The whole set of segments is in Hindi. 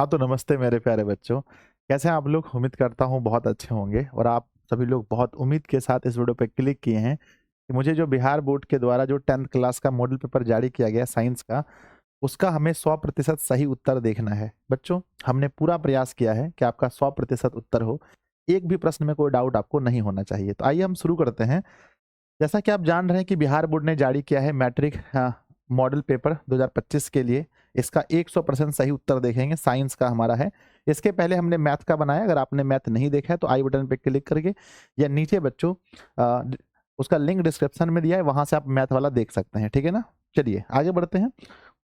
हाँ, तो नमस्ते मेरे प्यारे बच्चों। कैसे हैं आप लोग? उम्मीद करता हूँ बहुत अच्छे होंगे और आप सभी लोग बहुत उम्मीद के साथ इस वीडियो पे क्लिक किए हैं कि मुझे जो बिहार बोर्ड के द्वारा जो 10th क्लास का मॉडल पेपर जारी किया गया साइंस का, उसका हमें 100% सही उत्तर देखना है। बच्चों, हमने पूरा प्रयास किया है कि आपका 100% उत्तर हो। एक भी प्रश्न में कोई डाउट आपको नहीं होना चाहिए। तो आइए हम शुरू करते हैं। जैसा कि आप जान रहे हैं कि बिहार बोर्ड ने जारी किया है मैट्रिक मॉडल पेपर 2025 के लिए। इसका 100% सही उत्तर देखेंगे, साइंस का हमारा है। इसके पहले हमने मैथ का बनाया। अगर आपने मैथ नहीं देखा है तो आई बटन पे क्लिक करके या नीचे बच्चों उसका लिंक डिस्क्रिप्शन में दिया है, वहां से आप मैथ वाला देख सकते हैं। ठीक है ना? चलिए आगे बढ़ते हैं।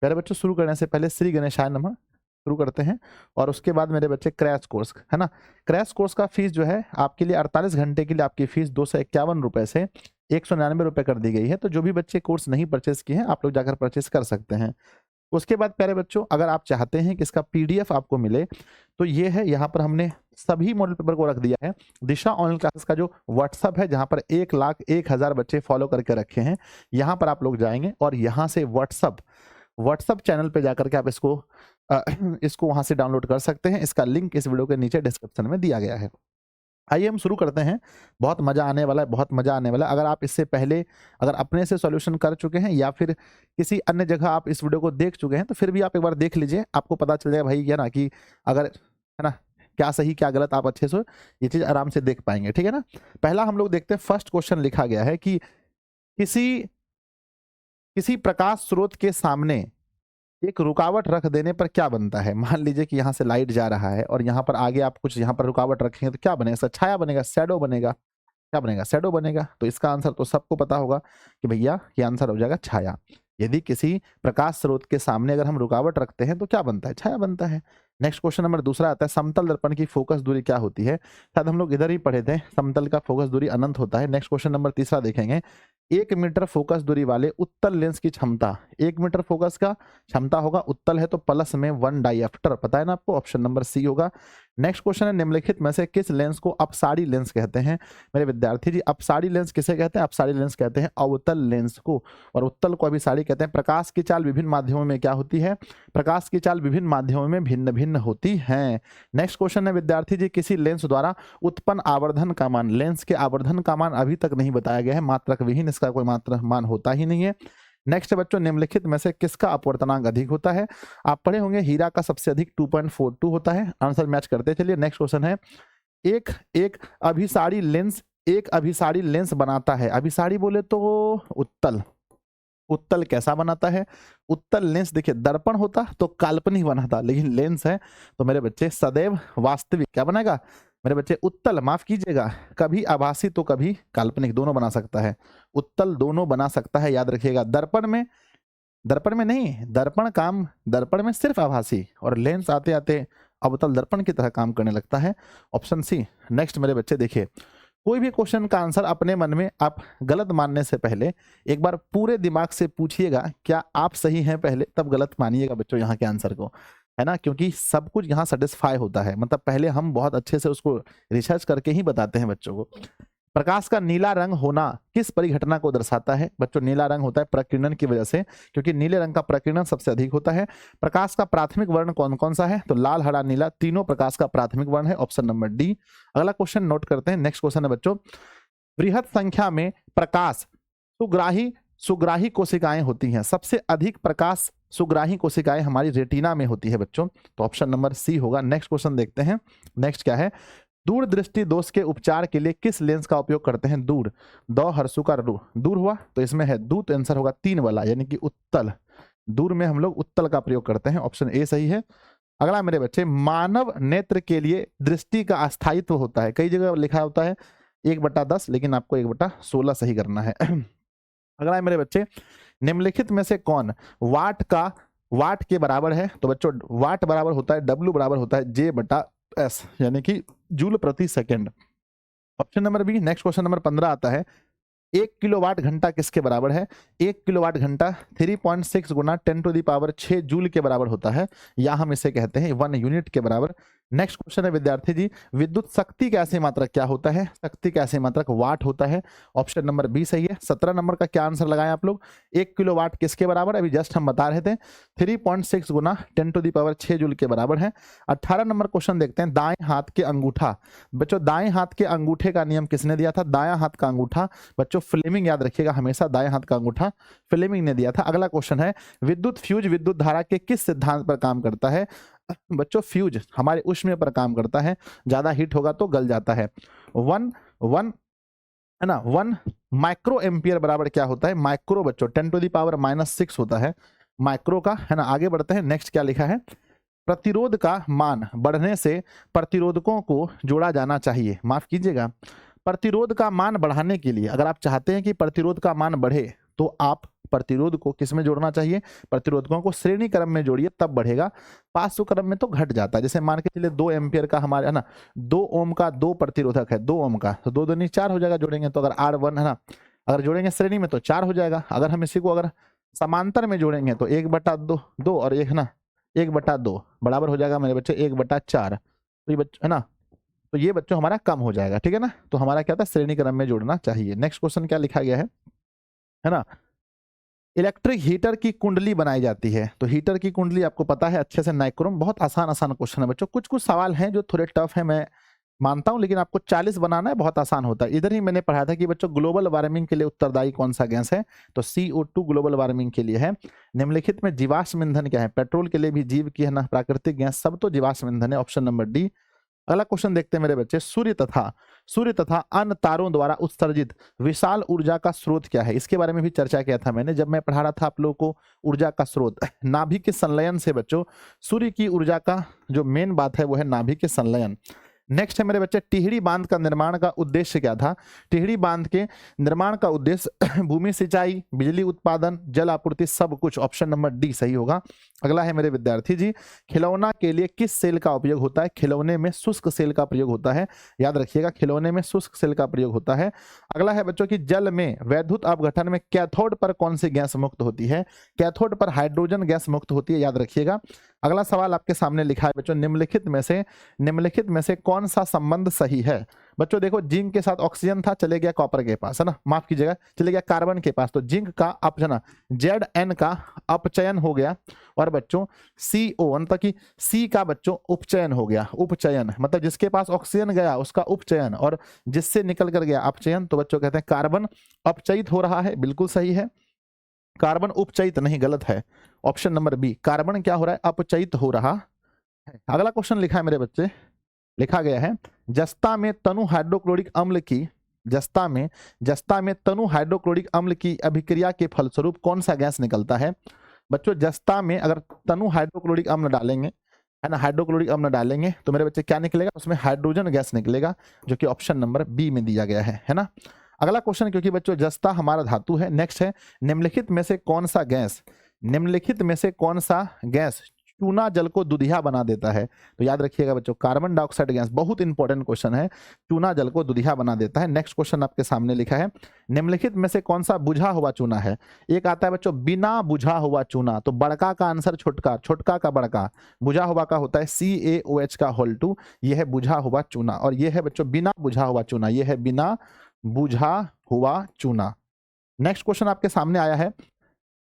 मेरे बच्चों, शुरू करने से पहले श्री गणेशाय नमः शुरू करते हैं। और उसके बाद मेरे बच्चे क्रैश कोर्स है ना, क्रैश कोर्स का फीस जो है आपके लिए 48 घंटे के लिए आपकी फीस 251 रुपए से 199 रुपए कर दी गई है। तो जो भी बच्चे कोर्स नहीं परचेस किए हैं आप लोग जाकर परचेस कर सकते हैं। उसके बाद प्यारे बच्चों, अगर आप चाहते हैं कि इसका पीडीएफ आपको मिले तो ये है, यहाँ पर हमने सभी मॉडल पेपर को रख दिया है। दिशा ऑनलाइन क्लासेस का जो व्हाट्सअप है, जहाँ पर 1,01,000 बच्चे फॉलो करके रखे हैं, यहाँ पर आप लोग जाएंगे और यहाँ से व्हाट्सअप चैनल पे जाकर के आप इसको वहां से डाउनलोड कर सकते हैं। इसका लिंक इस वीडियो के नीचे डिस्क्रिप्शन में दिया गया है। आइए हम शुरू करते हैं। बहुत मजा आने वाला है, बहुत मजा आने वाला है। अगर आप इससे पहले अगर अपने से सॉल्यूशन कर चुके हैं या फिर किसी अन्य जगह आप इस वीडियो को देख चुके हैं तो फिर भी आप एक बार देख लीजिए, आपको पता चल जाएगा भाई, है ना, कि अगर है ना क्या सही क्या गलत, आप अच्छे से ये चीज आराम से देख पाएंगे। ठीक है ना? पहला हम लोग देखते हैं। फर्स्ट क्वेश्चन लिखा गया है कि किसी किसी प्रकाश स्रोत के सामने एक रुकावट रख देने पर क्या बनता है। मान लीजिए कि यहाँ से लाइट जा रहा है और यहाँ पर आगे आप कुछ यहाँ पर रुकावट रखेंगे तो क्या बनेगा? छाया बनेगा, शैडो बनेगा। क्या बनेगा? शैडो बनेगा। तो इसका आंसर तो सबको पता होगा कि भैया ये आंसर हो जाएगा छाया। यदि किसी प्रकाश स्रोत के सामने अगर हम रुकावट रखते हैं तो क्या बनता है? छाया बनता है। नेक्स्ट क्वेश्चन नंबर दूसरा आता है, समतल दर्पण की फोकस दूरी क्या होती है। शायद हम लोग इधर ही पढ़े थे, समतल का फोकस दूरी अनंत होता है। नेक्स्ट क्वेश्चन नंबर तीसरा देखेंगे, 1 मीटर फोकस दूरी वाले उत्तल लेंस की क्षमता। 1 मीटर फोकस का क्षमता होगा, उत्तल है तो प्लस में 1 डायप्टर। पता है ना आपको? ऑप्शन नंबर सी होगा। नेक्स्ट क्वेश्चन है, निम्नलिखित में से किस लेंस को अपसारी लेंस कहते हैं। मेरे विद्यार्थी जी, अपसारी लेंस किसे कहते हैं? अपसारी लेंस कहते हैं अवतल लेंस को, और उत्तल को अभिसारी कहते हैं। प्रकाश की चाल विभिन्न माध्यमों में क्या होती है? प्रकाश की चाल विभिन्न माध्यमों में भिन्न भिन्न होती है। नेक्स्ट क्वेश्चन है विद्यार्थी जी, किसी लेंस द्वारा उत्पन्न आवर्धन का मान। लेंस के आवर्धन का मान अभी तक नहीं बताया गया है, मात्रक विहीन इसका कोई मात्र मान होता ही नहीं है। नेक्स्ट बच्चों, निम्नलिखित में से किसका अपवर्तनांक अधिक होता है। आप पढ़े होंगे हीरा का सबसे अधिक 2.42 होता है। आंसर मैच करते चलिए। नेक्स्ट क्वेश्चन है, एक एक अभिसारी लेंस एक अभिसारी लेंस बनाता है। अभिसारी बोले तो उत्तल। उत्तल कैसा बनाता है? उत्तल लेंस देखिए, दर्पण होता तो काल्पनिक बनाता, लेकिन लेंस है तो मेरे बच्चे सदैव वास्तविक। क्या बनेगा मेरे बच्चे? उत्तल। माफ कीजिएगा, कभी आभासी तो कभी काल्पनिक, दोनों बना सकता है। उत्तल दोनों बना सकता है, याद रखिएगा। दर्पण में नहीं, दर्पण में सिर्फ आभासी, और लेंस आते आते अवतल दर्पण की तरह काम करने लगता है। Option C. नेक्स्ट मेरे बच्चे देखिए, कोई भी क्वेश्चन का आंसर अपने मन में आप गलत मानने से पहले एक बार पूरे दिमाग से पूछिएगा क्या आप सही हैं पहले, तब गलत मानिएगा बच्चों यहाँ के आंसर को, है ना? क्योंकि सब कुछ यहाँ सेटिस्फाई होता है, मतलब पहले हम बहुत अच्छे से उसको रिसर्च करके ही बताते हैं बच्चों को। प्रकाश का नीला रंग होना किस परिघटना को दर्शाता है? बच्चों, नीला रंग होता है प्रकीर्णन की वजह से, क्योंकि नीले रंग का प्रकीर्णन सबसे अधिक होता है। प्रकाश का प्राथमिक वर्ण कौन कौन सा है? तो लाल, हरा, नीला, तीनों प्रकाश का प्राथमिक वर्ण है। Option number D. अगला क्वेश्चन नोट करते हैं। नेक्स्ट क्वेश्चन है बच्चों, बृहद संख्या में प्रकाश सुग्राही कोशिकाएं होती हैं। सबसे अधिक प्रकाश सुग्राही कोशिकाएं हमारी रेटिना में होती है बच्चों, तो ऑप्शन नंबर सी होगा। नेक्स्ट क्वेश्चन देखते हैं। नेक्स्ट क्या है, दूर दृष्टि दोष के उपचार के लिए किस लेंस का उपयोग करते हैं? दूर, दो हर्षु का दूर हुआ तो इसमें है दू, तो आंसर होगा 3 वाला, यानी कि उत्तल। दूर में हम लोग उत्तल का प्रयोग करते हैं। ऑप्शन ए सही है। अगला मेरे बच्चे, मानव नेत्र के लिए दृष्टि का अस्थायित्व होता है। कई जगह लिखा होता है 1/10, लेकिन आपको 1/16 सही करना है। अगला है मेरे बच्चे, निम्नलिखित में से कौन वाट के बराबर है? तो बच्चों, वाट बराबर होता है W बराबर होता है J/S, यानी कि जूल प्रति second. Option number B. Next question number 15 आता है, 1 किलोवाट घंटा किसके बराबर है? 1 किलोवाट घंटा 3.6 गुना 10⁶ जूल के बराबर होता है, या हम इसे कहते हैं 1 यूनिट के बराबर। नेक्स्ट क्वेश्चन है विद्यार्थी जी, विद्युत शक्ति का ऐसी मात्रक क्या होता है? शक्ति का ऐसी मात्रक वाट होता है। ऑप्शन नंबर बी सही है। 17 नंबर का क्या आंसर लगाएं आप लोग? 1 किलो वाट किसके बराबर? अभी जस्ट हम बता रहे थे 3.6 गुना 10⁻6 जूल के बराबर है। 18 नंबर क्वेश्चन देखते हैं, दाएं हाथ के अंगूठा। बच्चों दाएं हाथ के अंगूठे का नियम किसने दिया था? दायां हाथ का अंगूठा बच्चों फ्लेमिंग, याद रखिएगा हमेशा दाएं हाथ का अंगूठा फ्लेमिंग ने दिया था। अगला क्वेश्चन है, विद्युत फ्यूज विद्युत धारा के किस सिद्धांत पर काम करता है? बच्चों फ्यूज हमारे उष्मीय पर काम करता है, ज्यादा हीट होगा तो गल जाता है। वन है ना, 1 माइक्रो एम्पियर बराबर क्या होता है? माइक्रो बच्चों 10⁻⁻6 होता है माइक्रो का, है ना। आगे बढ़ते हैं, नेक्स्ट क्या लिखा है? प्रतिरोध का मान बढ़ने से प्रतिरोधकों को जोड़ा जाना चाहिए। माफ कीजिएगा, प्रतिरोध का मान बढ़ाने के लिए अगर आप चाहते हैं कि प्रतिरोध का मान बढ़े तो आप प्रतिरोध को किस में जोड़ना चाहिए? प्रतिरोधकों को श्रेणी क्रम में जोड़िए, तब बढ़ेगा। पार्श्व क्रम में तो घट जाता है। जैसे मान के चलिए 2 एम्पियर का हमारे, है ना, 2 ओम का 2 प्रतिरोधक है, 2 ओम का, तो 2 दूनी 4 हो जाएगा जोड़ेंगे तो। अगर R1 है ना, अगर जोड़ेंगे श्रेणी में तो 4 हो जाएगा। अगर हम इसी को अगर समांतर में जोड़ेंगे तो 1/2 और 1 ना 1/2 बराबर हो जाएगा मेरे बच्चे 1/4। तो ये बच्चे है ना, तो ये बच्चों हमारा कम हो जाएगा, ठीक है ना। तो हमारा क्या था? श्रेणी क्रम में जोड़ना चाहिए। नेक्स्ट क्वेश्चन क्या लिखा गया है ना, इलेक्ट्रिक हीटर की कुंडली बनाई जाती है। तो हीटर की कुंडली आपको पता है अच्छे से, नाइक्रोम। बहुत आसान आसान क्वेश्चन है बच्चों, कुछ कुछ सवाल हैं जो थोड़े टफ है, मैं मानता हूं, लेकिन आपको 40 बनाना है, बहुत आसान होता है। इधर ही मैंने पढ़ा था कि बच्चों ग्लोबल वार्मिंग के लिए उत्तरदायी कौन सा गैस है? तो CO2 ग्लोबल वार्मिंग के लिए है। निम्नलिखित में जीवाश्म ईंधन क्या है? पेट्रोल के लिए भी जीव की, है ना, प्राकृतिक गैस, सब तो जीवाश्म ईंधन है। Option number D. अगला क्वेश्चन देखते हैं मेरे बच्चे, सूर्य तथा अन्य तारों द्वारा उत्सर्जित विशाल ऊर्जा का स्रोत क्या है? इसके बारे में भी चर्चा किया था मैंने जब मैं पढ़ा रहा था आप लोगों को ऊर्जा का स्रोत। नाभिक के संलयन से बच्चों सूर्य की ऊर्जा का जो मेन बात है वो है नाभिक के संलयन। नेक्स्ट है मेरे बच्चे, टिहरी बांध का निर्माण का उद्देश्य क्या था? टिहरी बांध के निर्माण का उद्देश्य भूमि सिंचाई, बिजली उत्पादन, जल आपूर्ति, सब कुछ। ऑप्शन नंबर डी सही होगा। अगला है मेरे विद्यार्थी जी, खिलौना के लिए किस सेल का उपयोग होता है? खिलौने में शुष्क सेल का प्रयोग होता है, याद रखिएगा खिलौने में शुष्क सेल का प्रयोग होता है। अगला है बच्चों की, जल में वैद्युत अपघटन में कैथोड पर कौन सी गैस मुक्त होती है? कैथोड पर हाइड्रोजन गैस मुक्त होती है, याद रखिएगा। अगला सवाल आपके सामने लिखा है बच्चों, निम्नलिखित में से कौन सा संबंध सही है? बच्चों देखो, जिंक के साथ ऑक्सीजन था, चले गया कॉपर के पास, है ना, माफ कीजिएगा, चले गया कार्बन के पास, तो जिंक का Zn का अपचयन हो गया, और बच्चों CO मतलब कि C का बच्चों उपचयन हो गया। उपचयन मतलब जिसके पास ऑक्सीजन गया उसका उपचयन, और जिससे निकल कर गया अपचयन, तो बच्चों कहते हैं कार्बन अपचयित हो रहा है। बिल्कुल सही है, कार्बन उपचयित नहीं, गलत है। ऑप्शन नंबर बी, कार्बन क्या हो रहा है? अपचयित हो रहा है। अगला क्वेश्चन लिखा है मेरे बच्चे, लिखा गया है, जस्ता में तनु हाइड्रोक्लोरिक अम्ल की अभिक्रिया के फलस्वरूप कौन सा गैस निकलता है? बच्चों जस्ता में अगर तनु हाइड्रोक्लोरिक अम्ल डालेंगे, है ना, हाइड्रोक्लोरिक अम्ल डालेंगे तो मेरे बच्चे क्या निकलेगा? उसमें हाइड्रोजन गैस निकलेगा, जो कि ऑप्शन नंबर बी में दिया गया है ना। अगला क्वेश्चन, क्योंकि बच्चों जस्ता हमारा धातु है। नेक्स्ट है, निम्नलिखित में से कौन सा गैस चूना जल को दुधिया बना देता है? तो याद रखिएगा बच्चों, कार्बन डाइऑक्साइड गैस, बहुत इंपॉर्टेंट क्वेश्चन है, चूना जल को दुधिया बना देता है। नेक्स्ट क्वेश्चन आपके सामने लिखा है, निम्नलिखित में से कौन सा बुझा हुआ चूना है? एक आता है बच्चों बिना बुझा हुआ चूना, तो बड़का का आंसर छोटका, छोटका का बड़का, बुझा हुआ का होता है CaOH का होल 2, यह है बुझा हुआ चूना। और यह है बच्चों बिना बुझा हुआ चूना, यह है बिना बुझा हुआ चूना। नेक्स्ट क्वेश्चन आपके सामने आया है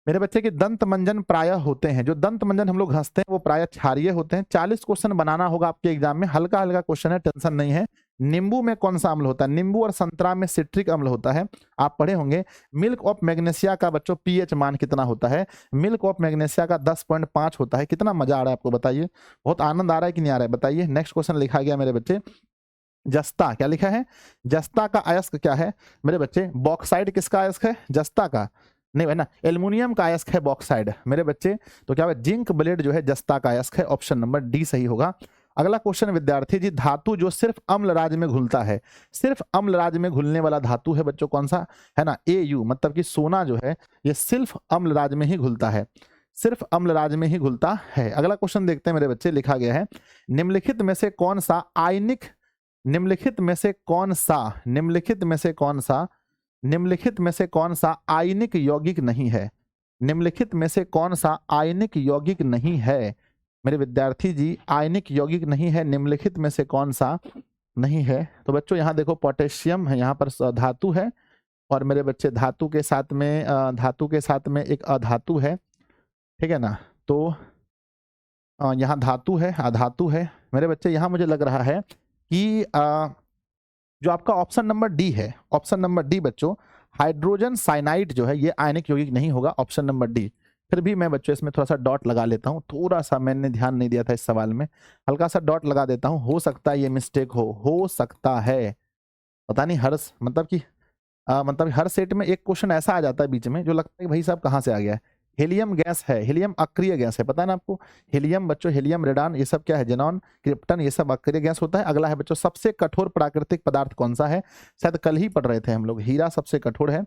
मेरे बच्चे के, दंत मंजन प्रायः होते हैं, जो दंत मंजन हम लोग घसते हैं वो प्रायः क्षारीय होते हैं। 40 क्वेश्चन बनाना होगा आपके एग्जाम में, हल्का हल्का क्वेश्चन है, टेंशन नहीं है। नींबू में कौन सा अम्ल होता है? नींबू और संतरा में सिट्रिक अम्ल होता है, आप पढ़े होंगे। मिल्क ऑफ मैग्नीशिया का बच्चों pH मान कितना होता है? मिल्क ऑफ मैग्नीशिया का 10.5 होता है। कितना मजा आ रहा है आपको, बताइए, बहुत आनंद आ रहा है कि नहीं आ रहा है, बताइए। नेक्स्ट क्वेश्चन लिखा गया मेरे बच्चे, जस्ता, क्या लिखा है? जस्ता का अयस्क क्या है मेरे बच्चे? बॉक्साइड किसका अयस्क है? जस्ता का नहीं है ना, एल्युमिनियम का अयस्क है बॉक्साइड मेरे बच्चे। तो क्या है? जिंक ब्लेड जो है जस्ता का अयस्क है। ऑप्शन नंबर डी सही होगा। अगला क्वेश्चन विद्यार्थी जी, धातु जो सिर्फ अम्ल राज्य में घुलता है, सिर्फ अम्ल राज्य में घुलने वाला धातु है बच्चों कौन सा? है ना, AU मतलब कि सोना जो है ये सिर्फ अम्ल राज्य में ही घुलता है, सिर्फ अम्ल राज्य में ही घुलता है। अगला क्वेश्चन देखते हैं मेरे बच्चे, लिखा गया है, निम्नलिखित में से कौन सा आयनिक आयनिक यौगिक नहीं है? निम्नलिखित में से कौन सा आयनिक यौगिक नहीं है? मेरे विद्यार्थी जी, आयनिक यौगिक नहीं है, निम्नलिखित में से कौन सा नहीं है? तो बच्चों यहाँ देखो पोटेशियम है, यहाँ पर धातु है, और मेरे बच्चे धातु के साथ में एक अधातु है, ठीक है ना। तो यहाँ धातु है, अधातु है। मेरे बच्चे यहाँ मुझे लग रहा है कि जो आपका ऑप्शन नंबर डी है, ऑप्शन नंबर डी बच्चों, हाइड्रोजन साइनाइड जो है ये आयनिक यौगिक नहीं होगा, ऑप्शन नंबर डी। फिर भी मैं बच्चों इसमें थोड़ा सा डॉट लगा लेता हूँ, थोड़ा सा मैंने ध्यान नहीं दिया था इस सवाल में, हल्का सा डॉट लगा देता हूँ, हो सकता है ये मिस्टेक हो सकता है, पता नहीं। मतलब कि मतलब हर सेट में एक क्वेश्चन ऐसा आ जाता है बीच में जो लगता है कि भाई साहब कहाँ से आ गया है। हीलियम गैस है, हीलियम अक्रिय गैस है, पता है ना आपको। हीलियम बच्चों, हीलियम, रेडॉन, ये सब क्या है, जेनॉन, क्रिप्टन, ये सब अक्रिय गैस होता है। अगला है बच्चों, सबसे कठोर प्राकृतिक पदार्थ कौन सा है? शायद कल ही पढ़ रहे थे हम लोग, हीरा सबसे कठोर है।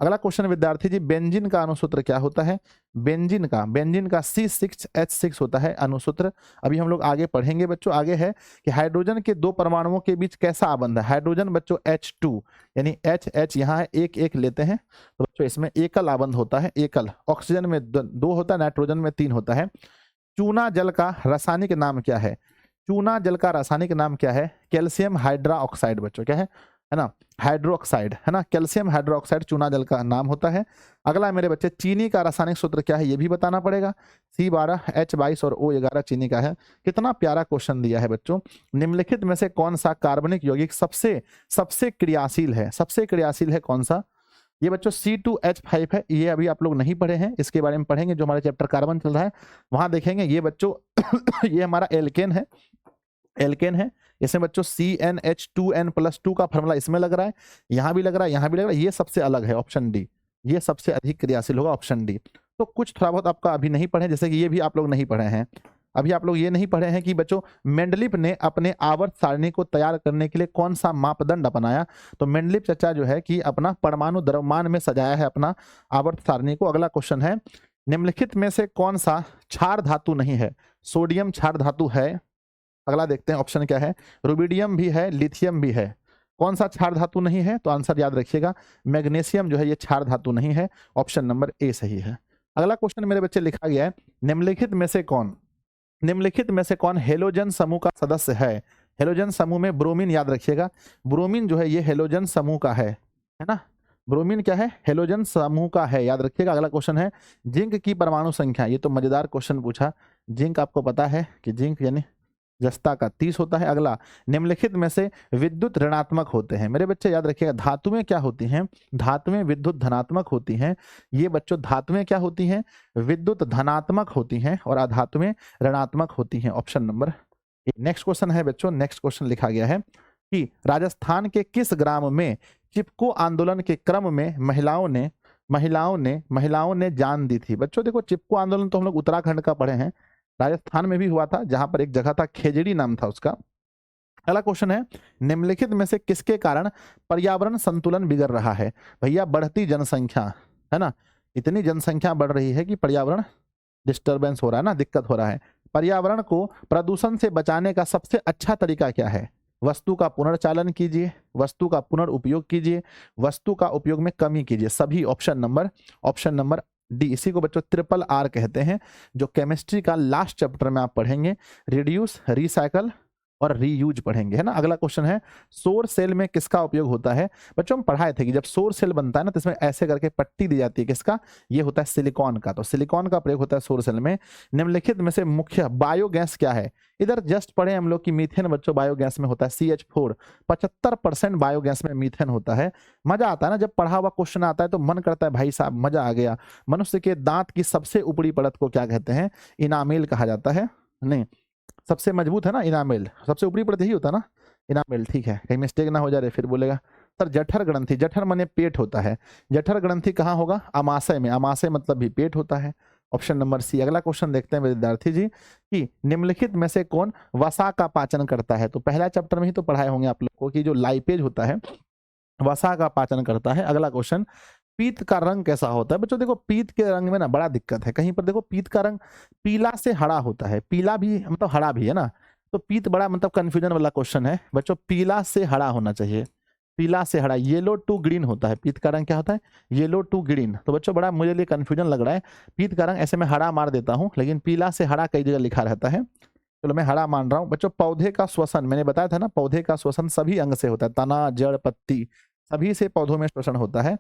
अगला क्वेश्चन विद्यार्थी जी, बेंजीन का अनुसूत्र क्या होता है? बेंजीन का C6H6 होता है अनुसूत्र। अभी हम लोग आगे पढ़ेंगे बच्चों। आगे है कि हाइड्रोजन के दो परमाणुओं के बीच कैसा आबंध है? हाइड्रोजन बच्चों H2, यानी H यहाँ है, एक एक लेते हैं तो बच्चों इसमें एकल आबंध होता है, एकल। ऑक्सीजन में दो होता है, नाइट्रोजन में 3 होता है। चूना जल का रासायनिक नाम क्या है? चूना जल का रासायनिक नाम क्या है? कैल्शियम हाइड्रा ऑक्साइड बच्चों, क्या है ना, हाइड्रोक्साइड, है ना, कैल्शियम हाइड्रोक्साइड चूना जल का नाम होता है। अगला मेरे बच्चे, चीनी का रासायनिक सूत्र क्या है? ये भी बताना पड़ेगा। C12H22 और O11 चीनी का है। कितना प्यारा क्वेश्चन दिया है बच्चों, निम्नलिखित में से कौन सा कार्बनिक यौगिक सबसे क्रियाशील है? सबसे क्रियाशील है कौन सा? ये बच्चों C2H5 है, ये अभी आप लोग नहीं पढ़े हैं, इसके बारे में पढ़ेंगे जो हमारा चैप्टर कार्बन चल रहा है वहां देखेंगे। ये बच्चों ये हमारा एल्केन है, एल्केन है। इसमें बच्चों CnH2n+2 का फॉर्मूला इसमें लग रहा है, यहाँ भी लग रहा है, यहाँ भी लग रहा है, ये सबसे अलग है, ऑप्शन डी, ये सबसे अधिक क्रियाशील होगा, ऑप्शन डी। तो कुछ थोड़ा बहुत आपका अभी नहीं पढ़े, जैसे कि ये भी आप लोग नहीं पढ़े हैं। अभी आप लोग ये नहीं पढ़े हैं कि बच्चों मेंडलीफ ने अपने आवर्त सारणी को तैयार करने के लिए कौन सा मापदंड अपनाया? तो मेंडलीफ चचा जो है कि अपना परमाणु द्रव्यमान में सजाया है अपना आवर्त सारणी को। अगला क्वेश्चन है, निम्नलिखित में से कौन सा क्षार धातु नहीं है? सोडियम क्षार धातु है। अगला देखते हैं ऑप्शन क्या है, रुबिडियम भी है, लिथियम भी है। कौन सा क्षार धातु नहीं है? तो आंसर याद रखिएगा, मैग्नीशियम जो है ये क्षार धातु नहीं है, ऑप्शन नंबर ए सही है। अगला क्वेश्चन मेरे बच्चे लिखा गया है, निम्नलिखित में से कौन हेलोजन समूह का सदस्य है? हेलोजन समूह में ब्रोमीन, याद रखिएगा, ब्रोमीन जो है ये हेलोजन समूह का है ना, ब्रोमीन क्या है? हेलोजन समूह का है, याद रखिएगा। अगला क्वेश्चन है, जिंक की परमाणु संख्या, ये तो मजेदार क्वेश्चन पूछा। जिंक आपको पता है कि जिंक यानी जस्ता का 30 होता है। अगला, निम्नलिखित में से विद्युत ऋणात्मक होते हैं? मेरे बच्चे याद रखिएगा, धातुएं क्या होती हैं? धातुएं विद्युत धनात्मक होती हैं। ये बच्चों धातुएं क्या होती हैं? विद्युत धनात्मक होती हैं, और अधातुएं ऋणात्मक होती हैं, ऑप्शन नंबर। नेक्स्ट क्वेश्चन है बच्चों, नेक्स्ट क्वेश्चन लिखा गया है कि राजस्थान के किस ग्राम में चिपको आंदोलन के क्रम में महिलाओं ने जान दी थी? बच्चों देखो, चिपको आंदोलन तो हम लोग उत्तराखंड का पढ़े हैं, राजस्थान में भी हुआ था, जहां पर एक जगह था खेजड़ी नाम था उसका। अगला क्वेश्चन है, निम्नलिखित में से किसके कारण पर्यावरण संतुलन बिगड़ रहा है? भैया बढ़ती जनसंख्या, है ना, इतनी जनसंख्या बढ़ रही है कि पर्यावरण डिस्टरबेंस हो रहा है ना, दिक्कत हो रहा है। पर्यावरण को प्रदूषण से बचाने का सबसे अच्छा तरीका क्या है? वस्तु का पुनर्चालन कीजिए, वस्तु का पुनर्उपयोग कीजिए, वस्तु का उपयोग में कमी कीजिए, सभी ऑप्शन नंबर डी। इसी को बच्चों RRR कहते हैं, जो केमिस्ट्री का लास्ट चैप्टर में आप पढ़ेंगे, रिड्यूस, रिसाइकल और रीयूज पढ़ेंगे, है ना। अगला क्वेश्चन है, सौर सेल में किसका उपयोग होता है? बच्चों हम पढ़ाए थे कि जब सौर सेल बनता है ना तो इसमें ऐसे करके पट्टी दी जाती है, किसका? ये होता है सिलिकॉन का। तो सिलिकॉन का प्रयोग होता है सौर सेल में। निम्नलिखित में से मुख्य बायोगैस क्या है? इधर जस्ट पढ़े हम लोग कि मीथेन बच्चों बायोगैस में होता है, CH4। 75% बायोगैस में मीथेन होता है। मजा आता है ना, जब पढ़ा हुआ क्वेश्चन आता है तो मन करता है भाई साहब मजा आ गया। मनुष्य के दांत की सबसे ऊपरी परत को क्या कहते हैं? इनामेल कहा जाता है। नहीं, सबसे मजबूत है ना इनामेल, सबसे ऊपरी परत यही होता है ना, इनामेल। ठीक है, कहीं मिस्टेक ना हो जाए, फिर बोलेगा सर जठर ग्रंथि, जठर माने पेट होता है, जठर ग्रंथि कहाँ होगा? अमाशय में, अमाशय मतलब भी पेट होता है, ऑप्शन नंबर सी। अगला क्वेश्चन देखते हैं विद्यार्थी जी कि निम्नलिखित में से कौन वसा का पाचन करता है? तो पहला चैप्टर में ही तो पढ़ाए होंगे आप लोग को कि जो लाइपेज होता है वसा का पाचन करता है। अगला क्वेश्चन, पीत का रंग कैसा होता है? बच्चों देखो, पीत के रंग में ना बड़ा दिक्कत है, कहीं पर देखो पीत का रंग पीला से हरा होता है, पीला भी मतलब हरा भी, है ना। तो पीत बड़ा मतलब कंफ्यूजन वाला क्वेश्चन है बच्चों, पीला से हरा होना चाहिए। पीला से हरा, येलो टू ग्रीन होता है। पीत का रंग क्या होता है? Yellow to green. तो बच्चों बड़ा मुझे लिए कंफ्यूजन लग रहा है, पीत का रंग ऐसे मैं हरा मार देता हूँ, लेकिन पीला से हरा कई जगह लिखा रहता है, चलो मैं हरा मान रहा हूँ। बच्चों पौधे का श्वसन, मैंने बताया था ना, पौधे का श्वसन सभी अंग से होता है, तना, जड़, पत्ती, सभी से पौधों में श्वसन होता है।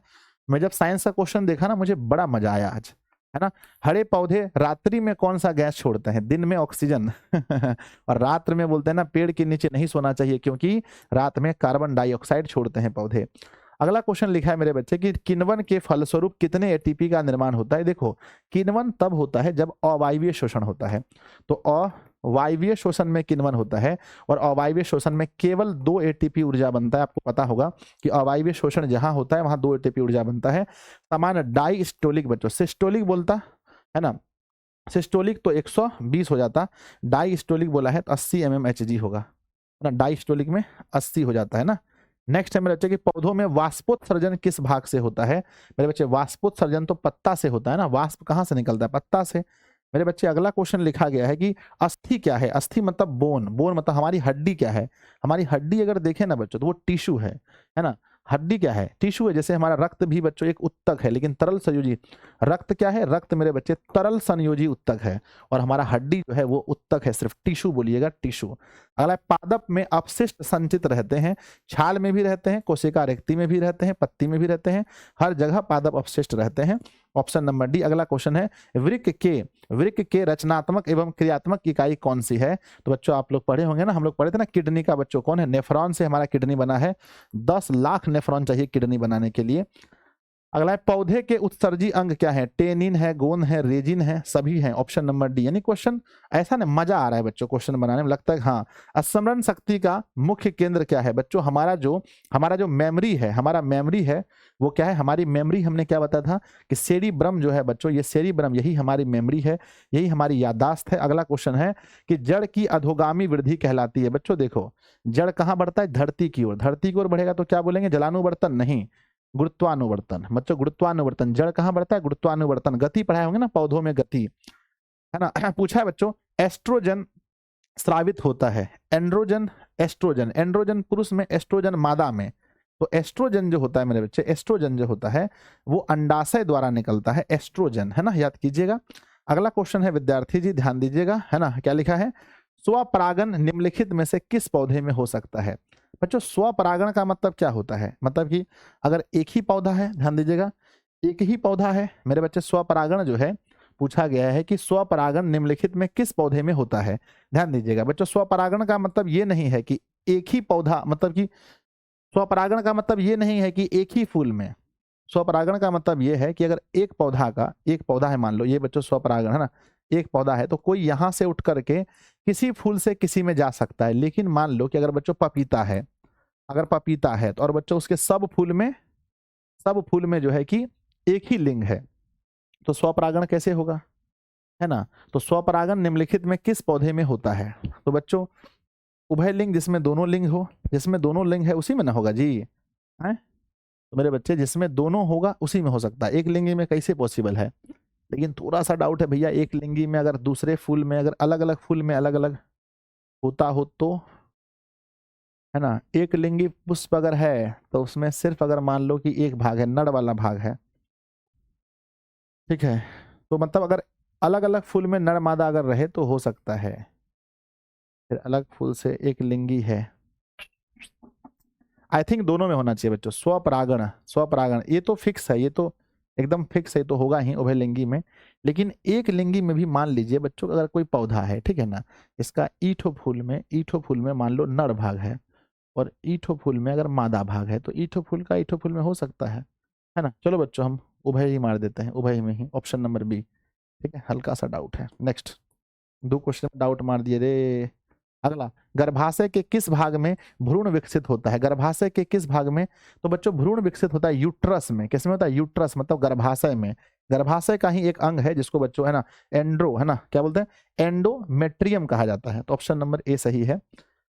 मैं जब साइंस का क्वेश्चन देखा ना, मुझे बड़ा मजा आया आज, है ना। हरे पौधे रात्रि में कौन सा गैस छोड़ते हैं? दिन में ऑक्सीजन और रात्र में बोलते हैं ना, पेड़ के नीचे नहीं सोना चाहिए क्योंकि रात में कार्बन डाइऑक्साइड छोड़ते हैं पौधे। अगला क्वेश्चन लिखा है मेरे बच्चे कि किण्वन के फलस्वरूप कितने एटीपी का निर्माण होता है? देखो, किण्वन तब होता है जब अवायवीय शोषण होता है, तो अवायवीय शोषण में किण्वन होता है, और अवायवीय शोषण में केवल 2 एटीपी ऊर्जा बनता है। आपको पता होगा कि अवायवीय शोषण जहां होता है वहां 2 एटीपी ऊर्जा बनता है। सामान्य डाइस्टोलिक, बच्चों सिस्टोलिक बोलता है ना, सिस्टोलिक तो 120 हो जाता, डाइस्टोलिक बोला है तो 80 mmHg होगा, है ना, डाइस्टोलिक में 80 हो जाता है ना। नेक्स्ट है मेरे बच्चे कि पौधों में वाष्पोत्सर्जन किस भाग से होता है? मेरे बच्चे वाष्पोत्सर्जन तो पत्ता से होता है ना, वाष्प कहाँ से निकलता है? पत्ता से। मेरे बच्चे अगला क्वेश्चन लिखा गया है कि अस्थि क्या है? अस्थि मतलब बोन, बोन मतलब हमारी हड्डी क्या है? हमारी हड्डी अगर देखें ना बच्चों तो वो टिश्यू है ना। हड्डी क्या है? टिश्यू है। जैसे हमारा रक्त भी बच्चों एक उत्तक है, लेकिन तरल संयोजी। रक्त क्या है? रक्त मेरे बच्चे तरल संयोजी उत्तक है, और हमारा हड्डी जो है वो उत्तक है, सिर्फ टिश्यू बोलिएगा, टिश्यू। अगला, पादप में अपशिष्ट संचित रहते हैं, छाल में भी रहते हैं, कोशिका रेक्ति में भी रहते हैं, पत्ती में भी रहते हैं, हर जगह पादप अपशिष्ट रहते हैं। Option number D. अगला क्वेश्चन है, वृक्क के रचनात्मक एवं क्रियात्मक इकाई कौन सी है? तो बच्चों आप लोग पढ़े होंगे ना, हम लोग पढ़े थे ना किडनी का, बच्चों कौन है? नेफ्रॉन से हमारा किडनी बना है, 10 लाख नेफ्रॉन चाहिए किडनी बनाने के लिए। अगला है, पौधे के उत्सर्जी अंग क्या है? टेनिन है, गोंद है, रेजिन है, सभी हैं। Option number D. यानी क्वेश्चन ऐसा ना, मजा आ रहा है बच्चों क्वेश्चन बनाने में, लगता है हाँ। स्मरण शक्ति का मुख्य केंद्र क्या है? बच्चों हमारा जो मेमोरी है, हमारा मेमोरी है वो क्या है? हमारी मेमोरी, हमने क्या बताया था कि सेरिब्रम जो है बच्चों, ये सेरिब्रम यही हमारी मेमोरी है, यही हमारी याददाश्त है। अगला क्वेश्चन है कि जड़ की अधोगामी वृद्धि कहलाती है। बच्चों देखो, जड़ कहाँ बढ़ता है? धरती की ओर। धरती की ओर बढ़ेगा तो क्या बोलेंगे? जलानुवर्तन नहीं, गुरुत्वानुवर्तन। बच्चों गुरुत्वानुवर्तन। जड़ कहां बढ़ता है? गुरुत्वानुवर्तन। गति पढ़ाए होंगे ना, पौधों में गति, है ना। पूछा है बच्चों, एस्ट्रोजन स्रावित होता है, एंड्रोजन, एस्ट्रोजन। एंड्रोजन पुरुष में, एस्ट्रोजन मादा में। तो एस्ट्रोजन जो होता है मेरे बच्चे, एस्ट्रोजन जो होता है वो अंडाशय द्वारा निकलता है, एस्ट्रोजन, है ना, याद कीजिएगा। अगला क्वेश्चन है विद्यार्थी जी, ध्यान दीजिएगा, है ना, क्या लिखा है? स्वपरागण निम्नलिखित में से किस पौधे में हो सकता है? बच्चों स्वपरागण का मतलब क्या होता है? मतलब कि अगर एक ही पौधा है, ध्यान दीजिएगा, एक ही पौधा है मेरे बच्चे, स्वपरागण जो है पूछा गया है कि स्वपरागण निम्नलिखित में किस पौधे में होता है? ध्यान दीजिएगा बच्चों, स्वपरागण का मतलब ये नहीं है कि एक ही पौधा, मतलब कि स्वपरागण का मतलब ये नहीं है कि एक ही फूल में। स्वपरागण का मतलब ये है कि अगर एक पौधा है, मान लो ये बच्चों स्वपरागण है ना, एक पौधा है तो कोई यहां से उठ करके किसी फूल से किसी में जा सकता है। लेकिन मान लो कि अगर बच्चों पपीता है, अगर पपीता है तो, और बच्चों उसके सब फूल में जो है कि एक ही लिंग है, तो स्वपरागण कैसे होगा, है ना। तो स्वपरागण निम्नलिखित में किस पौधे में होता है? तो बच्चों उभय लिंग, जिसमें दोनों लिंग हो, जिसमें दोनों लिंग है उसी में ना होगा जी, है। तो मेरे बच्चे जिसमें दोनों होगा उसी में हो सकता है, एक लिंगी में कैसे पॉसिबल है? लेकिन थोड़ा सा डाउट है भैया, एक लिंगी में अगर दूसरे फूल में, अगर अलग अलग फूल में अलग अलग होता हो तो, है ना। एक लिंगी पुष्प अगर है तो उसमें सिर्फ अगर मान लो कि एक भाग है, नर वाला भाग है, ठीक है। तो मतलब अगर अलग अलग फूल में नर मादा अगर रहे तो हो सकता है, फिर अलग फूल से एक लिंगी है। आई थिंक दोनों में होना चाहिए बच्चों, स्वपरागण, स्वपरागण ये तो फिक्स है, ये तो एकदम फिक्स है, तो होगा ही उभय लिंगी में। लेकिन एक लिंगी में भी मान लीजिए बच्चों, अगर कोई पौधा है, ठीक है ना, इसका ईठो फूल में मान लो नर भाग है, और ईठो फूल में अगर मादा भाग है, तो ईठो फूल का ईठो फूल में हो सकता है ना। चलो बच्चों हम उभय ही मार देते हैं, उभय में ही, ऑप्शन नंबर बी, ठीक है। हल्का सा डाउट है। नेक्स्ट, 2 क्वेश्चन में डाउट मार दिए रे। अगला, गर्भाशय के किस भाग में भ्रूण विकसित होता है? गर्भाशय के किस भाग में? तो बच्चों भ्रूण विकसित होता है यूट्रस में। किसमें होता है? यूट्रस, मतलब गर्भाशय में। गर्भाशय का ही एक अंग है जिसको बच्चों, है ना, एंड्रो, है ना, क्या बोलते हैं? एंडोमेट्रियम कहा जाता है। तो ऑप्शन नंबर ए सही है।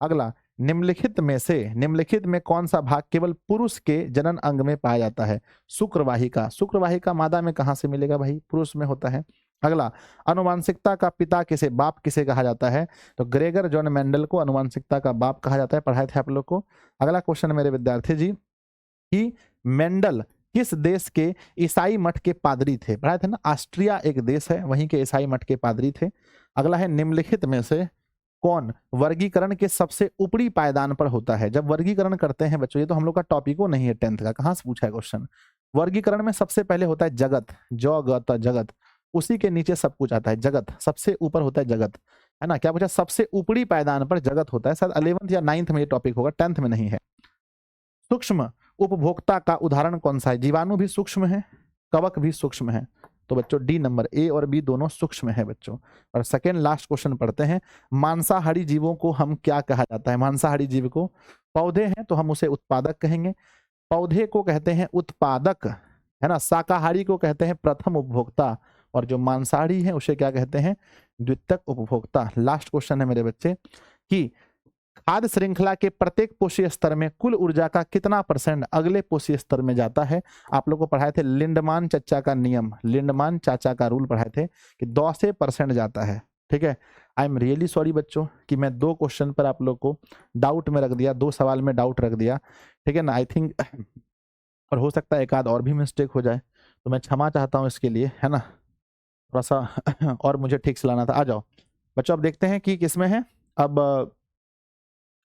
अगला, निम्नलिखित में कौन सा भाग केवल पुरुष के जनन अंग में पाया जाता है? शुक्रवाहिका। शुक्रवाहिका मादा में कहां से मिलेगा भाई? पुरुष में होता है। अगला, अनुवांशिकता का पिता किसे, बाप किसे कहा जाता है? तो ग्रेगर जॉन मेंडल को अनुवांशिकता का बाप कहा जाता है, पढ़ाए थे आप लोग को। अगला क्वेश्चन मेरे विद्यार्थी जी, कि मेंडल किस देश के ईसाई मठ के पादरी थे? पढ़ाए थे ना, ऑस्ट्रिया एक देश है, वहीं के ईसाई मठ के पादरी थे। अगला है निम्नलिखित में से कौन वर्गीकरण के सबसे ऊपरी पायदान पर होता है? जब वर्गीकरण करते हैं बच्चों, ये तो हम लोग का टॉपिको नहीं है 10th का, कहाँ से पूछा है क्वेश्चन। वर्गीकरण में सबसे पहले होता है जगत, जगत, उसी के नीचे सब कुछ आता है। जगत सबसे ऊपर होता है, जगत है ना। क्या पूछा? सबसे ऊपरी पायदान पर जगत होता है। शायद 11th या 9th में ये टॉपिक होगा, 10th में नहीं है। सूक्ष्म उपभोक्ता का उदाहरण कौन सा है? जीवाणु भी सूक्ष्म है, कवक भी सूक्ष्म है, तो बच्चों डी नंबर, ए और बी दोनों सूक्ष्म है बच्चों। और सेकेंड लास्ट क्वेश्चन पढ़ते हैं, मांसाहारी जीवों को हम क्या कहा जाता है? मांसाहारी जीव को, पौधे हैं तो हम उसे उत्पादक कहेंगे, पौधे को कहते हैं उत्पादक, है ना। शाकाहारी को कहते हैं प्रथम उपभोक्ता, और जो मांसाहारी है उसे क्या कहते हैं? द्वितीयक उपभोक्ता। लास्ट क्वेश्चन है मेरे बच्चे कि खाद्य श्रृंखला के प्रत्येक पोषी स्तर में कुल ऊर्जा का कितना % अगले पोषी स्तर में जाता है? आप लोग को पढ़ाए थे लिंडमान चाचा का नियम, लिंडमान चाचा का रूल पढ़ाए थे कि 10% जाता है। ठीक है, आई एम रियली सॉरी बच्चों कि मैं 2 क्वेश्चन पर आप लोग को डाउट में रख दिया, 2 सवाल में डाउट रख दिया, ठीक है ना। आई थिंक और हो सकता है एक आध और भी मिस्टेक हो जाए, तो मैं क्षमा चाहता हूँ इसके लिए, है ना। थोड़ा सा और मुझे ठीक से लाना था। आ जाओ बच्चों, अब देखते हैं कि किसमें है। अब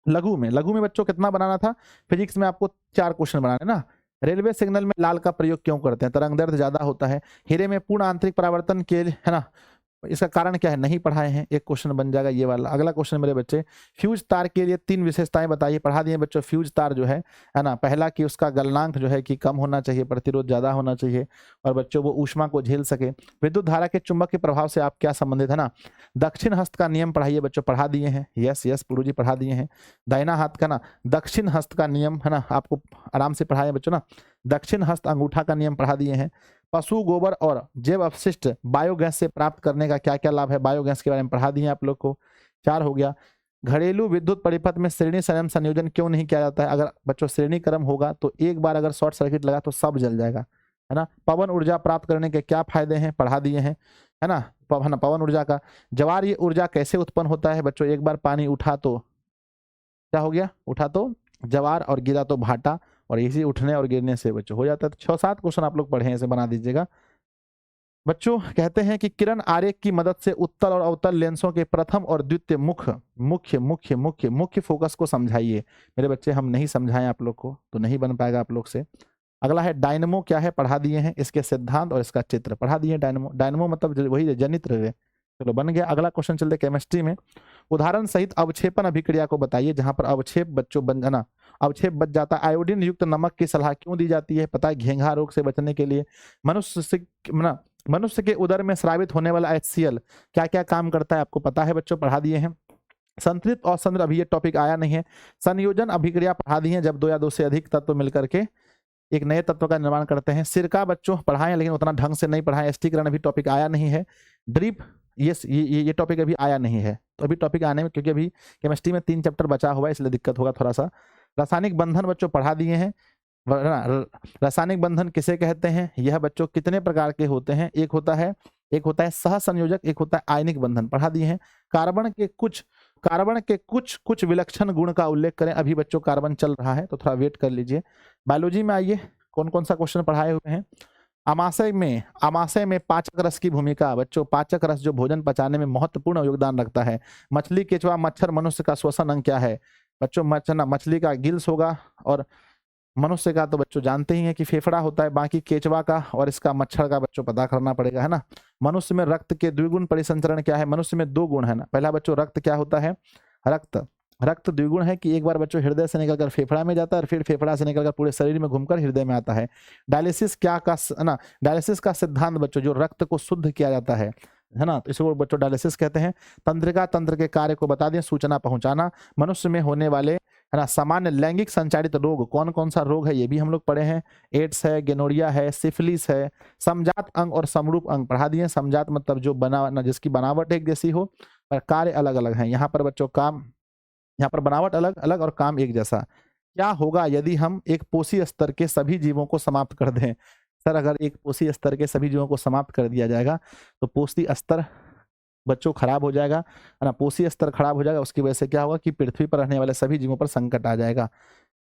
लघु में बच्चों कितना बनाना था? फिजिक्स में आपको 4 क्वेश्चन बनाने ना। रेलवे सिग्नल में लाल का प्रयोग क्यों करते हैं? तरंग दैर्ध्य ज्यादा होता है। हीरे में पूर्ण आंतरिक परावर्तन के लिए, है ना, इसका कारण क्या है? नहीं पढ़ाए हैं, एक क्वेश्चन बन जाएगा ये वाला। अगला क्वेश्चन मेरे बच्चे, फ्यूज तार के लिए 3 विशेषताएं बताइए। पढ़ा दिए बच्चों। फ्यूज तार जो है ना, पहला कि उसका गलनांक जो है कि कम होना चाहिए, प्रतिरोध ज्यादा होना चाहिए, और बच्चों वो ऊष्मा को झेल सके। विद्युत धारा के चुंबक के प्रभाव से आप क्या संबंधित है ना। दक्षिण हस्त का नियम पढ़ाइए बच्चों, पढ़ा दिए हैं। यस पुरु जी पढ़ा दिए हैं। दाहिना हाथ का ना दक्षिण हस्त का नियम, है ना, आपको आराम से पढ़ाए बच्चों ना। दक्षिण हस्त अंगूठा का नियम पढ़ा दिए हैं। पशु गोबर और जैव अपशिष्ट बायोगैस से प्राप्त करने का क्या क्या लाभ है? बायोगैस के बारे में पढ़ा दिए आप लोग को। 4 हो गया। घरेलू विद्युत परिपथ में श्रेणी संयोजन क्यों नहीं किया जाता है? अगर बच्चों श्रेणी क्रम होगा तो एक बार अगर शॉर्ट सर्किट लगा तो सब जल जाएगा, है ना। पवन ऊर्जा प्राप्त करने के क्या फायदे हैं? पढ़ा दिए हैं, है ना। पवन ऊर्जा का जवार ये ऊर्जा कैसे उत्पन्न होता है बच्चों? एक बार पानी उठा तो क्या हो गया? उठा तो जवार और गिरा तो भाटा, और इसी उठने और गिरने से बच्चों हो जाता है। 6-7 क्वेश्चन आप लोग पढ़े हैं, इसे बना दीजिएगा बच्चों। कहते हैं कि किरण आरेख की मदद से उत्तल और अवतल लेंसों के प्रथम और द्वितीय मुख्य फोकस को समझाइए। मेरे बच्चे हम नहीं समझाएं आप लोग को तो नहीं बन पाएगा आप लोग से। अगला है डायनमो क्या है? पढ़ा दिए हैं। इसके सिद्धांत और इसका चित्र पढ़ा दिए हैं। डायनमो मतलब वही जनित्र है। चलो बन गया। अगला क्वेश्चन चलते केमिस्ट्री में। उदाहरण सहित अवक्षेपण अभिक्रिया को बताइए जहां पर अवक्षेप बच्चों बन जाना, अवक्षेप बच जाता है। आयोडीन युक्त नमक की सलाह क्यों दी जाती है? पता है, घेंघा रोग से बचने के लिए। मनुष्य के उदर में स्रावित होने वाला HCl क्या क्या काम करता है? आपको पता है बच्चों, पढ़ा दिए हैं। संतृप्त और संद्र, अभी ये टॉपिक आया नहीं है। संयोजन अभिक्रिया पढ़ा दी है, जब 2 या 2 से अधिक तत्व मिलकर के एक नए तत्व का निर्माण करते हैं। सिरका बच्चों पढ़ाएं, लेकिन उतना ढंग से नहीं पढ़ाएं। स्टिकरण अभी टॉपिक आया नहीं है। ड्रिप ये टॉपिक अभी आया नहीं है, तो अभी टॉपिक आने में, क्योंकि अभी केमिस्ट्री में 3 चैप्टर बचा हुआ है, इसलिए दिक्कत होगा थोड़ा सा। रासायनिक बंधन बच्चों पढ़ा दिए हैं। रासायनिक बंधन किसे कहते हैं? यह बच्चों कितने प्रकार के होते हैं? एक होता है सहसंयोजक, एक होता है आयनिक बंधन, पढ़ा दिए हैं। कार्बन के कुछ विलक्षण गुण का उल्लेख करें। अभी बच्चों कार्बन चल रहा है तो थोड़ा वेट कर लीजिए। बायोलॉजी में आइए, कौन कौन सा क्वेश्चन पढ़ाए हुए हैं। अमाशय में पाचक रस की भूमिका। बच्चों पाचक रस जो भोजन पचाने में महत्वपूर्ण योगदान रखता है। मछली, केचवा, मच्छर, मनुष्य का श्वसन अंग क्या है? बच्चों मछली का गिल्स होगा, और मनुष्य का तो बच्चों जानते ही हैं कि फेफड़ा होता है। बाकी केचवा का और इसका मच्छर का बच्चों पता करना पड़ेगा, है ना। मनुष्य में रक्त के द्विगुण परिसंचरण क्या है? मनुष्य में 2 गुण है ना। पहला बच्चों रक्त क्या होता है? रक्त द्विगुण है कि एक बार बच्चों हृदय से निकलकर फेफड़ा में जाता है और फिर फेफड़ा से निकलकर पूरे शरीर में घूमकर हृदय में आता है। डायलिसिस डायलिसिस का सिद्धांत बच्चों जो रक्त को शुद्ध किया जाता है ना, तो इसको बच्चों डायलिसिस कहते हैं। तंत्र के कार्य को बता दें। सूचना पहुंचाना। मनुष्य में होने वाले, है ना, सामान्य लैंगिक संचारित रोग कौन कौन सा रोग है? ये भी हम लोग पढ़े हैं। एड्स है, गेनोरिया है, सिफिलिस है। समजात अंग और समरूप अंग पढ़ा दिए। समजात मतलब जो जिसकी बनावट एक जैसी हो पर कार्य अलग अलग है। यहाँ पर बच्चों यहाँ पर बनावट अलग अलग और काम एक जैसा। क्या होगा यदि हम एक पोषी स्तर के सभी जीवों को समाप्त कर दें? सर अगर एक पोषी स्तर के सभी जीवों को समाप्त कर दिया जाएगा तो पोषी स्तर बच्चों खराब हो जाएगा, है ना। पोषी स्तर खराब हो जाएगा, उसकी वजह से क्या होगा कि पृथ्वी पर रहने वाले सभी जीवों पर संकट आ जाएगा।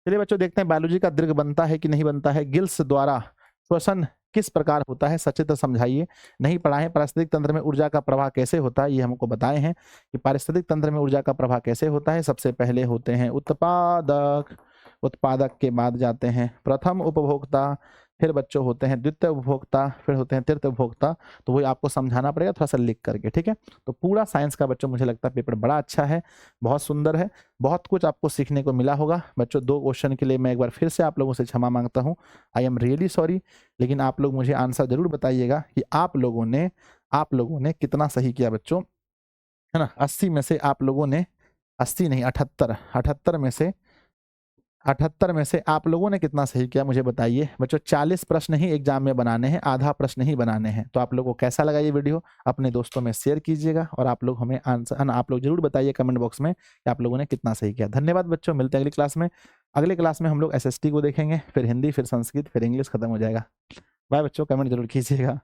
चलिए बच्चों देखते हैं बायोलॉजी का दीर्घ बनता है कि नहीं बनता है। गिल्स द्वारा श्वसन किस प्रकार होता है, सचित्र समझाइए। नहीं पढ़ा है। पारिस्थितिक तंत्र में ऊर्जा का प्रवाह कैसे होता है, ये हमको बताए हैं कि पारिस्थितिक तंत्र में ऊर्जा का प्रवाह कैसे होता है। सबसे पहले होते हैं उत्पादक, उत्पादक के बाद जाते हैं प्रथम उपभोक्ता, फिर बच्चों होते हैं द्वितीय उपभोक्ता, फिर होते हैं तृतीय उपभोक्ता। तो वही आपको समझाना पड़ेगा थोड़ा सा लिख करके, ठीक है। तो पूरा साइंस का बच्चों मुझे लगता है पेपर बड़ा अच्छा है, बहुत सुंदर है, बहुत कुछ आपको सीखने को मिला होगा। बच्चों 2 क्वेश्चन के लिए मैं एक बार फिर से आप लोगों से क्षमा मांगता हूँ, आई एम रियली सॉरी। लेकिन आप लोग मुझे आंसर जरूर बताइएगा कि आप लोगों ने कितना सही किया बच्चों, है ना। 80 में से आप लोगों ने 80 नहीं 78 में से आप लोगों ने कितना सही किया मुझे बताइए बच्चों। 40 प्रश्न ही एग्जाम में बनाने हैं, आधा प्रश्न ही बनाने हैं। तो आप लोगों को कैसा लगा ये वीडियो, अपने दोस्तों में शेयर कीजिएगा और आप लोग हमें आंसर आप लोग जरूर बताइए कमेंट बॉक्स में कि आप लोगों ने कितना सही किया। धन्यवाद बच्चों, मिलते हैं अगली क्लास में। अगले क्लास में हम लोग एसएसटी को देखेंगे, फिर हिंदी, फिर संस्कृत, फिर इंग्लिश खत्म हो जाएगा। बाय बच्चों, कमेंट जरूर कीजिएगा।